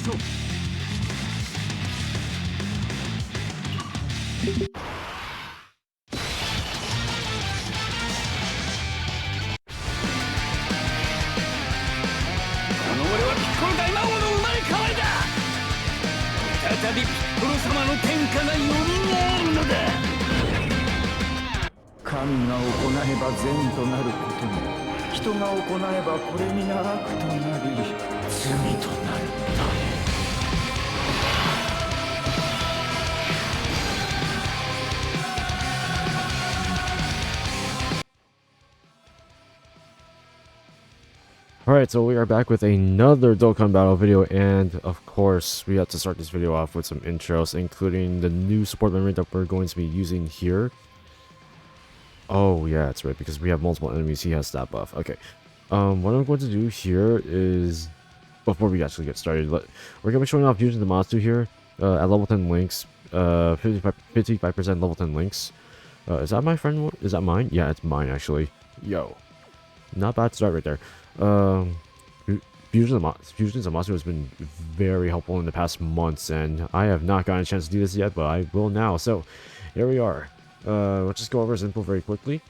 しょう。この俺はピッコロ大魔王の生まれ変わりだ。再びピッコロ様の天下が蘇るのだ。神が行えば善となることも、人が行えばこれ皆悪となり罪となるのだ。Alright, so we are back with another Dokkan battle video, and of course, we have to start this video off with some intros, including the new support memory that we're going to be using here. Oh yeah, that's right, because we have multiple enemies, he has that buff. Okay, what I'm going to do here is, before we actually get started, we're going to be showing off using the ZAMASU here, at level 10 links, 55% level 10 links. Is that my friend? Is that mine? Yeah, it's mine actually. Yo. Not bad start right there. Fusion ZAMASU has been very helpful in the past months, and I have not gotten a chance to do this yet, but I will now. So, here we are. Let's just go over his info very quickly.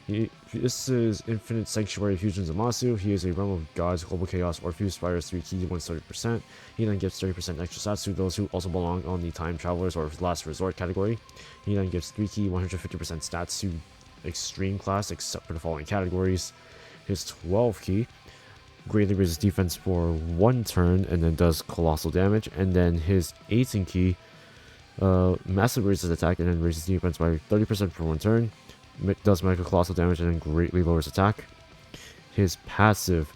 This is Infinite Sanctuary Fusion ZAMASU. He is a Realm of Gods, Global Chaos, or Fused Fires 3 key, 130%. He then gives 30% extra stats to those who also belong on the Time Travelers or Last Resort category. He then gives 3 key, 150% stats to Extreme class, except for the following categories. His 12 key greatly raises defense for 1 turn and then does colossal damage, and then his 18 key massively raises attack and then raises defense by 30% for 1 turn, does mega colossal damage and then greatly lowers attack. His passive,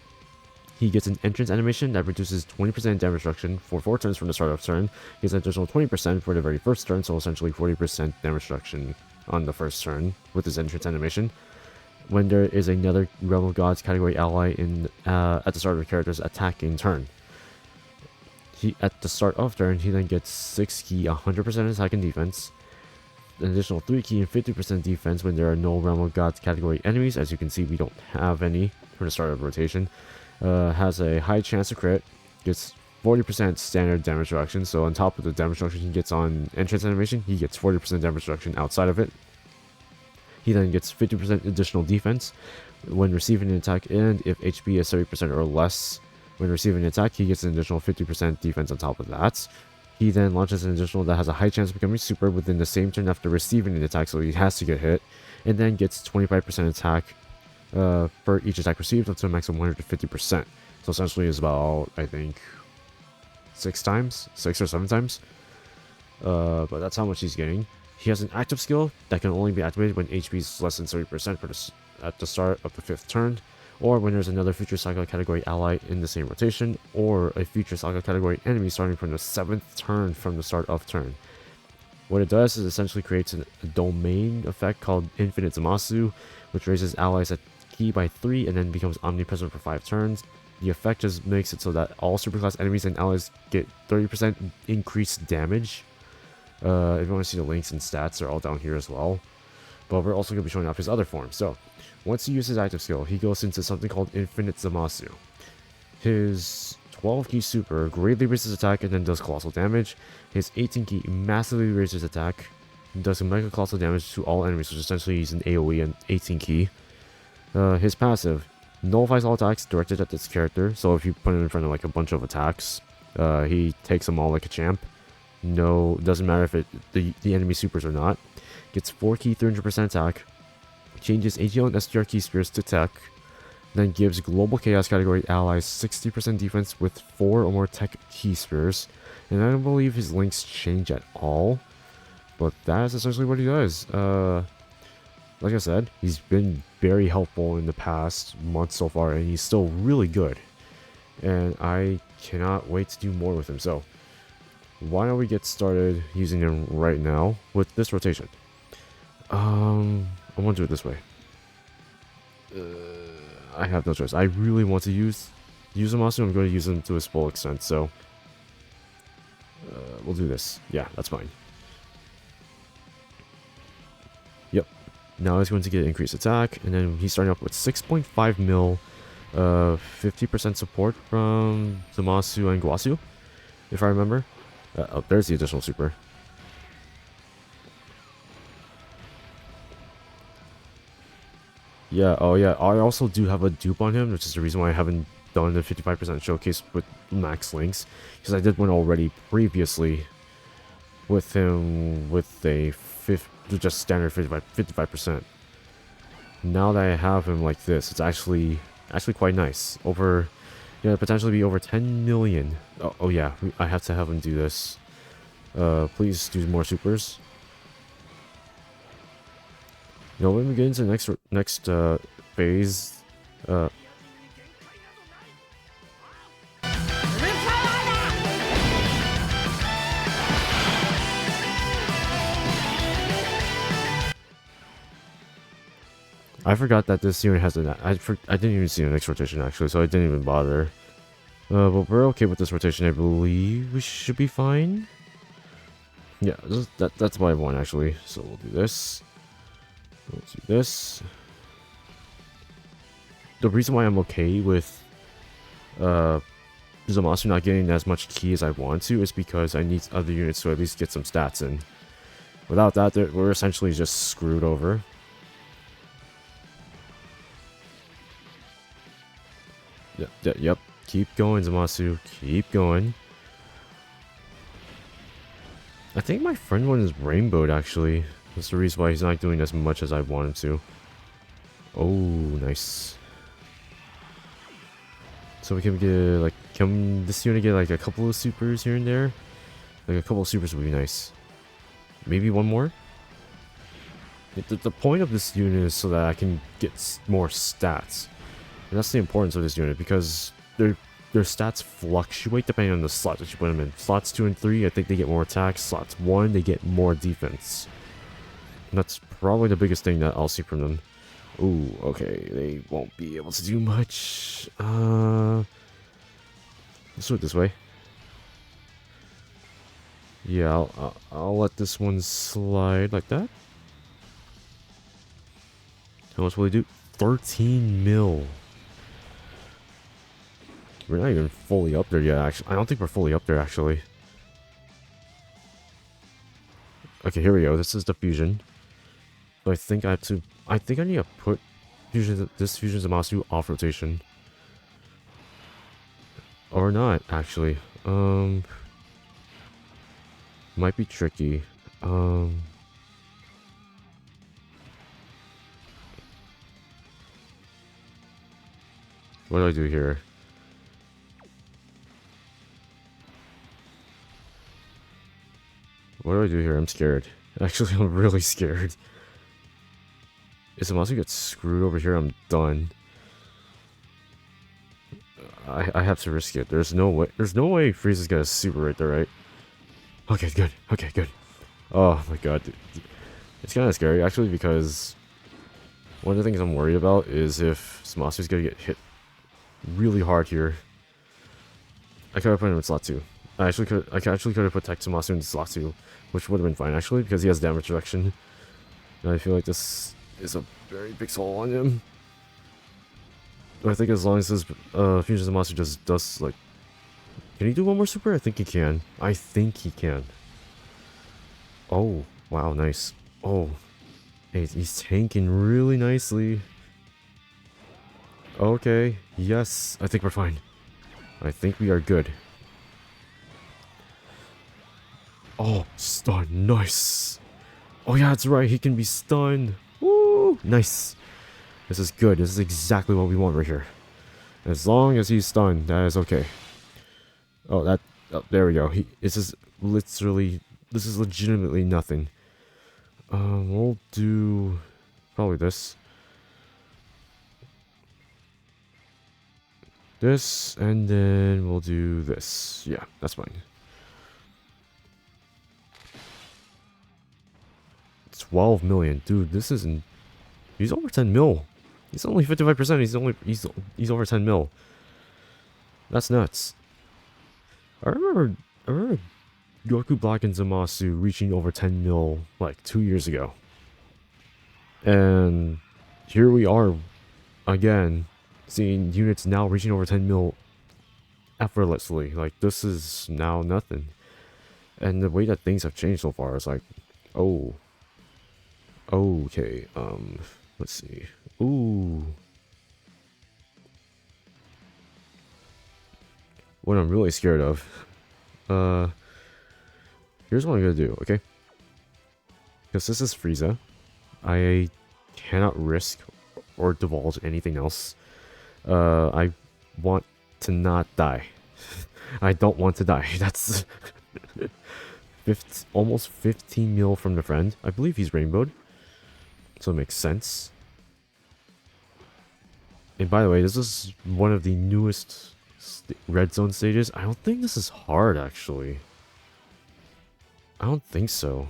he gets an entrance animation that reduces 20% damage reduction for 4 turns from the start of turn. He gets an additional 20% for the very first turn, so essentially 40% damage reduction on the first turn with his entrance animation. When there is another Realm of Gods category ally at the start of the character's attacking turn. At the start of turn, he then gets 6 key, 100% attack and defense, an additional 3 key and 50% defense when there are no Realm of Gods category enemies. As you can see, we don't have any from the start of rotation. Has a high chance to crit, gets 40% standard damage reduction, so on top of the damage reduction he gets on entrance animation, he gets 40% damage reduction outside of it. He then gets 50% additional defense when receiving an attack, and if HP is 30% or less when receiving an attack, he gets an additional 50% defense on top of that. He then launches an additional that has a high chance of becoming super within the same turn after receiving an attack, so he has to get hit, and then gets 25% attack for each attack received up to a max of 150%. So essentially is about, I think, 6 or 7 times. But that's how much he's getting. He has an active skill that can only be activated when HP is less than 30% at the start of the 5th turn, or when there's another Future Saga category ally in the same rotation, or a Future Saga category enemy starting from the 7th turn from the start of turn. What it does is essentially creates a domain effect called Infinite ZAMASU, which raises allies at key by 3 and then becomes omnipresent for 5 turns. The effect just makes it so that all superclass enemies and allies get 30% increased damage. If you want to see the links and stats, they're all down here as well. But we're also going to be showing off his other form. So, once he uses active skill, he goes into something called Infinite ZAMASU. His 12 key super greatly raises attack and then does colossal damage. His 18 key massively raises attack and does mega colossal damage to all enemies, which essentially he's an AoE and 18 key. His passive nullifies all attacks directed at this character, so if you put him in front of like a bunch of attacks, he takes them all like a champ. No, doesn't matter if the enemy supers or not. Gets 4 key 300% attack, changes AGL and STR key spears to tech, then gives Global Chaos category allies 60% defense with 4 or more tech key spears, and I don't believe his links change at all, but that is essentially what he does. Like I said, he's been very helpful in the past month so far, and he's still really good, and I cannot wait to do more with him. So why don't we get started using him right now with this rotation? I want to do it this way. I have no choice. I really want to use ZAMASU. I'm going to use him to his full extent, so we'll do this. Yeah, that's fine. Yep. Now he's going to get increased attack, and then he's starting off with 6.5 mil, 50% support from ZAMASU and Guasu. if I remember. Oh, there's the additional super. Yeah, oh yeah, I also do have a dupe on him, which is the reason why I haven't done the 55% showcase with max links, because I did one already previously with him with a just standard 55%. Now that I have him like this, it's actually quite nice. Over, yeah, potentially be over 10 million. Oh yeah, I have to have him do this. Please do more supers. You know, when we get into the next phase, I forgot that this unit has an. I didn't even see the next rotation actually, so I didn't even bother. But we're okay with this rotation, I believe. We should be fine. Yeah, that's what I want actually. So we'll do this. We'll do this. The reason why I'm okay with ZAMASU not getting as much key as I want to is because I need other units to at least get some stats in. Without that, we're essentially just screwed over. Yep. Keep going, ZAMASU. Keep going. I think my friend one is rainbowed, actually. That's the reason why he's not doing as much as I want him to. Oh, nice. So we can get, like, can this unit get, like, a couple of supers here and there? Like, a couple of supers would be nice. Maybe one more? The point of this unit is so that I can get more stats. And that's the importance of this unit, because their stats fluctuate depending on the slot that you put them in. Slots 2 and 3, I think they get more attacks. Slots 1, they get more defense. And that's probably the biggest thing that I'll see from them. Ooh, okay, they won't be able to do much. Let's do it this way. Yeah, I'll let this one slide like that. How much will they do? 13 mil. We're not even fully up there yet, actually. I don't think we're fully up there, actually. Okay, here we go. This is the fusion. So I think I have to... I think I need to put this fusion ZAMASU off rotation. Or not, actually. Might be tricky. What do I do here? What do I do here? I'm scared. Actually, I'm really scared. If ZAMASU gets screwed over here, I'm done. I have to risk it. There's no way Frieza's got a super right there, right? Okay, good. Okay, good. Oh my god. It's kind of scary, actually, because one of the things I'm worried about is if ZAMASU's gonna get hit really hard here. I could have put him in slot 2. I actually could have put Tech ZAMASU in slot 2, which would have been fine, actually, because he has damage reduction. And I feel like this is a very big soul on him. But I think as long as his Fusion ZAMASU just does, like... Can he do one more super? I think he can. I think he can. Oh, wow, nice. Oh. Hey, he's tanking really nicely. Okay, yes, I think we're fine. I think we are good. Oh, stun, nice. Oh yeah, that's right, he can be stunned. Woo, nice. This is good, this is exactly what we want right here. As long as he's stunned, that is okay. Oh, there we go. This is legitimately nothing. We'll do probably this. This, and then we'll do this. Yeah, that's fine. 12 million. Dude, this isn't... He's over 10 mil. He's only 55%. He's over 10 mil. That's nuts. I remember Goku Black and ZAMASU reaching over 10 mil like 2 years ago. And here we are again, seeing units now reaching over 10 mil effortlessly. Like, this is now nothing. And the way that things have changed so far is like, oh, okay, let's see. Ooh. What I'm really scared of. Here's what I'm gonna do, okay? Because this is Frieza. I cannot risk or divulge anything else. I want to not die. I don't want to die. That's 50, almost 15 mil from the friend. I believe he's rainbowed, so it makes sense. And by the way, this is one of the newest red zone stages. I don't think this is hard, actually. I don't think so.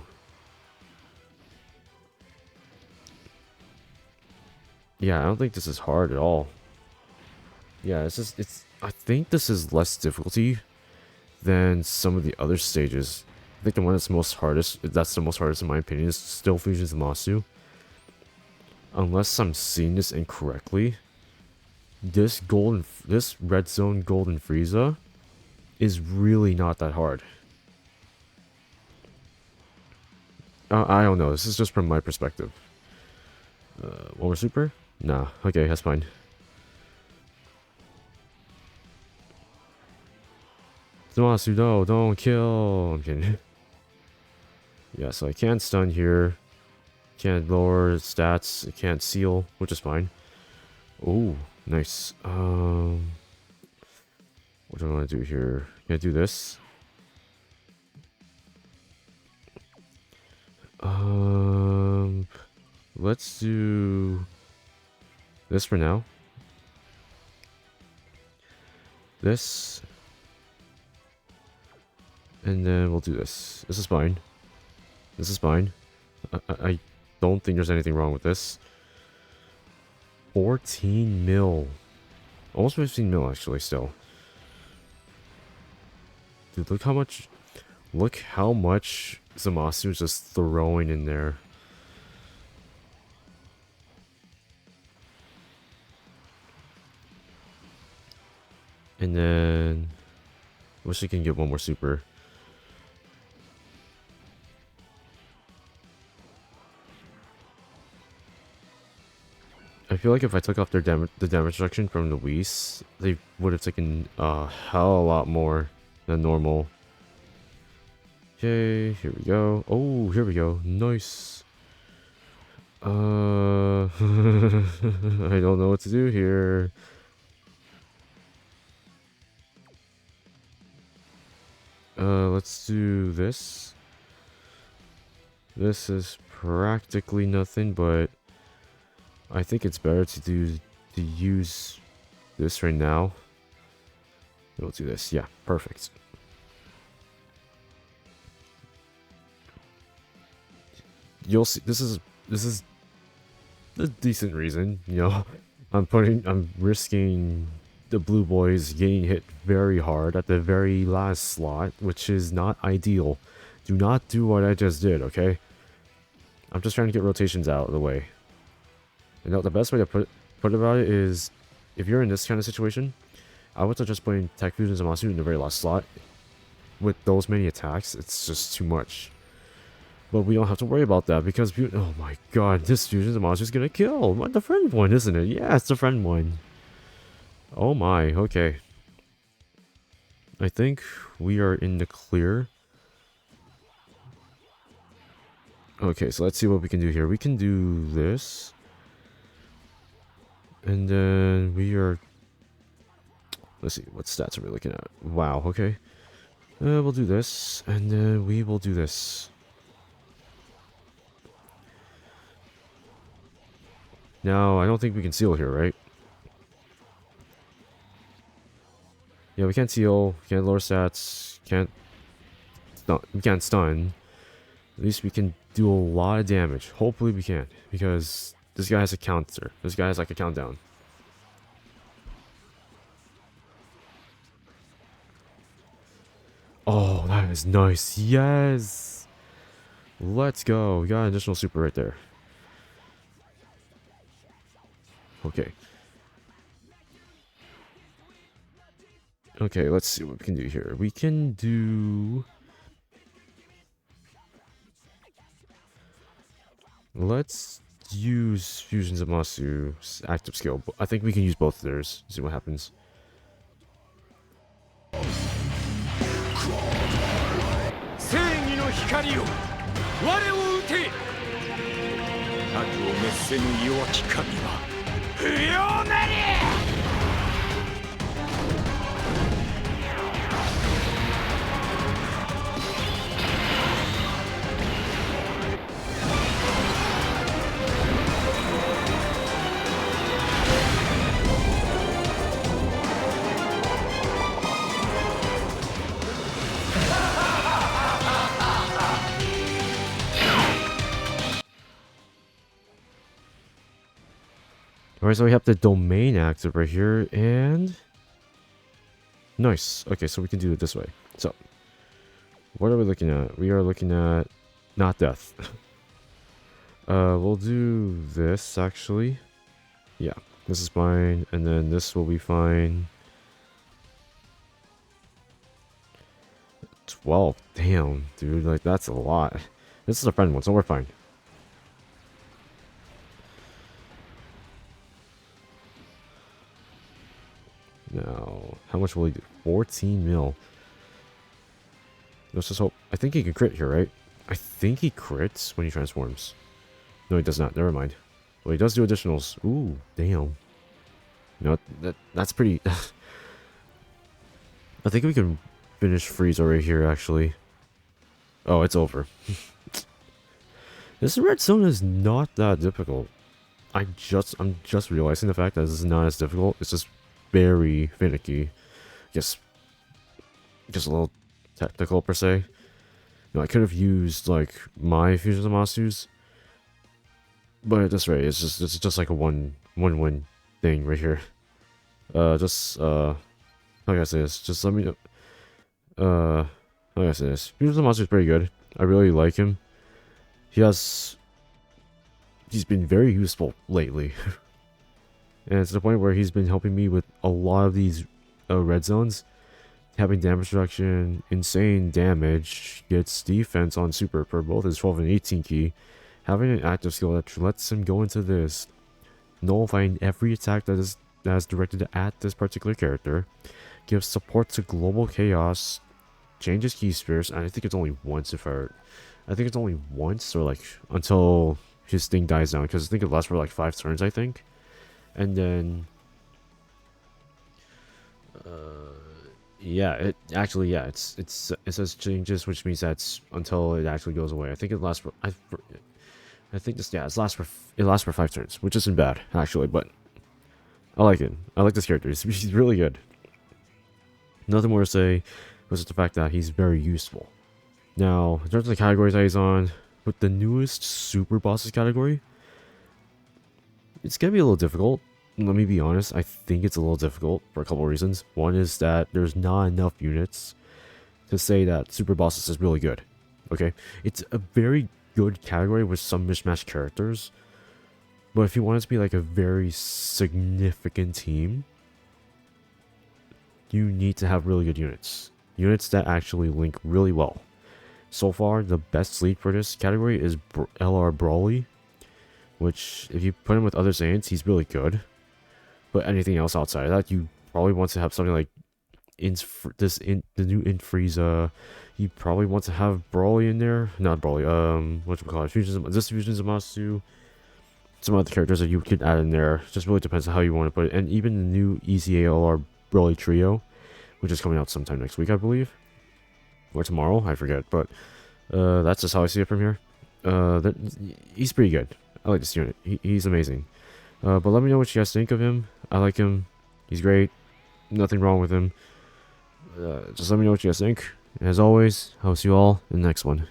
Yeah, I don't think this is hard at all. Yeah, I think this is less difficulty than some of the other stages. I think the one that's the most hardest in my opinion, is still Fusion ZAMASU. Unless I'm seeing this incorrectly, this red zone golden Frieza is really not that hard. I don't know, this is just from my perspective. One more super? Nah, okay, that's fine. ZAMASU, no, don't kill. I'm kidding. Yeah, so I can't stun here. Can't lower stats. I can't seal, which is fine. Oh, nice. What do I want to do here? Can I do this? Let's do this for now. This. And then we'll do this. This is fine. This is fine. I don't think there's anything wrong with this. 14 mil. Almost 15 mil, actually, still. Dude, look how much ZAMASU is just throwing in there. And then... wish I can get one more super. I feel like if I took off their the damage reduction from the Whis, they would have taken a hell of a lot more than normal. Okay, here we go. Oh, here we go. Nice. I don't know what to do here. Let's do this. This is practically nothing, but I think it's better to use this right now. We'll do this. Yeah, perfect. You'll see. This is a decent reason. You know, I'm risking the blue boys getting hit very hard at the very last slot, which is not ideal. Do not do what I just did, okay? I'm just trying to get rotations out of the way. You know, the best way to put about it is, if you're in this kind of situation, I would suggest putting Tech Fusion ZAMASU in the very last slot. With those many attacks, it's just too much. But we don't have to worry about that because, oh my god, this Fusion ZAMASU is gonna kill. The friend one, isn't it? Yeah, it's the friend one. Oh my, okay. I think we are in the clear. Okay, so let's see what we can do here. We can do this. And then we are... let's see, what stats are we looking at? Wow, okay. We'll do this, and then we will do this. Now, I don't think we can seal here, right? Yeah, we can't seal, can't lower stats, we can't stun. At least we can do a lot of damage. Hopefully we can, because this guy has a counter. This guy has like a countdown. Oh, that is nice. Yes! Let's go. We got an additional super right there. Okay. Okay, let's see what we can do here. We can do... Let's use Fusion Zamasu's active skill. I think we can use both of theirs. See what happens. 正義の光よ我を撃て悪を滅せぬ弱き神は不要なり Alright, so we have the domain active right here, and... Nice. Okay, so we can do it this way. So, what are we looking at? We are looking at... Not death. We'll do this, actually. Yeah, this is fine, and then this will be fine. 12. Damn, dude, like, that's a lot. This is a friend one, so we're fine. Now, how much will he do? 14 mil. Let's just hope. I think he can crit here, right? I think he crits when he transforms. No, he does not. Never mind. Well, he does do additionals. Ooh, damn. You know, that's pretty... I think we can finish Frieza right here, actually. Oh, it's over. This red zone is not that difficult. I'm just realizing the fact that this is not as difficult. It's just very finicky. Just a little technical per se. You know, I could have used like my Fusion Zamasu's, but at this rate, it's just like a one win thing right here. How can I say this? Just let me know. How can I say this? Fusion Zamasu's pretty good. I really like him. He's been very useful lately. And it's to the point where he's been helping me with a lot of these red zones. Having damage reduction, insane damage, gets defense on super for both his 12 and 18 key. Having an active skill that lets him go into this, nullifying every attack that is directed at this particular character. Gives support to global chaos, changes key spheres, and I think it's only once I think it's only once, or like until his thing dies down, because I think it lasts for like 5 turns, I think. And then yeah, it says changes, which means that's until it actually goes away. I think it lasts for I think this, yeah, it lasts for 5 turns, which isn't bad actually, but I like it. I like this character. He's really good. Nothing more to say, was just the fact that he's very useful. Now, in terms of the categories that he's on, with the newest super bosses category, it's gonna be a little difficult. Let me be honest, I think it's a little difficult for a couple of reasons. One is that there's not enough units to say that super bosses is really good. Okay, it's a very good category with some mismatched characters, but if you want it to be like a very significant team, you need to have really good units. Units that actually link really well. So far, the best lead for this category is LR Brawly, which, if you put him with other Saiyans, he's really good. But anything else outside of that, you probably want to have something like the new Int Frieza. You probably want to have Brawly in there. Not Brawly, what you call it? Fusion ZAMASU. Some other characters that you could add in there. Just really depends on how you want to put it. And even the new EZALR Brawly Trio, which is coming out sometime next week, I believe. Or tomorrow, I forget. But that's just how I see it from here. He's pretty good. I like this unit. He's amazing. But let me know what you guys think of him. I like him. He's great. Nothing wrong with him. Just let me know what you guys think. As always, I'll see you all in the next one.